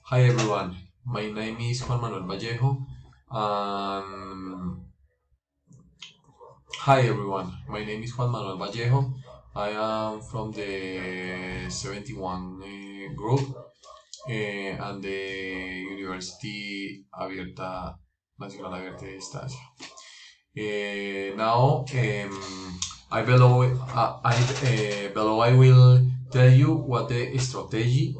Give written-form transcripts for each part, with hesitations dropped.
Hi everyone, my name is Juan Manuel Vallejo. Um, Hi everyone, my name is Juan Manuel Vallejo. I am from the 71 group and the University Abierta Nacional Abierta de Estancia. Now, below I will tell you what the strategy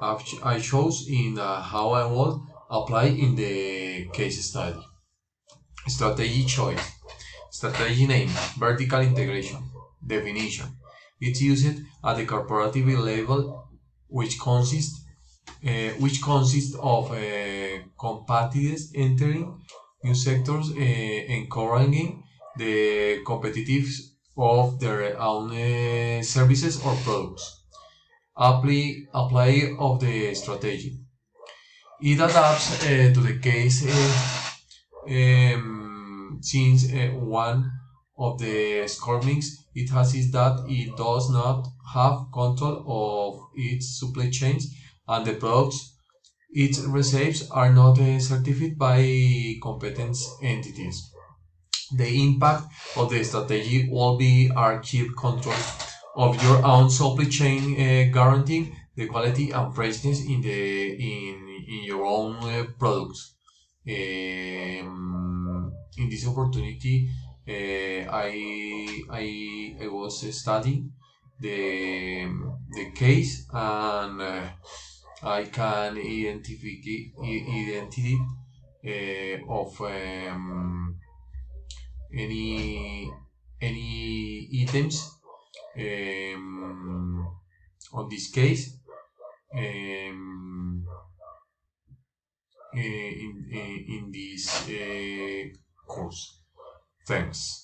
I chose in how I will apply in the case study. Strategy choice. Strategy name. Vertical integration. Definition. It's used at the corporative level, which consists of competitors entering new sectors, encouraging the competitive of their own services or products. Apply of the strategy. It adapts to the case since one of the shortcomings it has is that it does not have control of its supply chains and the products it receives are not certified by competent entities. The impact of the strategy will be our keep control of your own supply chain, guaranteeing the quality and freshness in your own products. In this opportunity, I was studying the case and I can identity of any items on this case in this course. Thanks.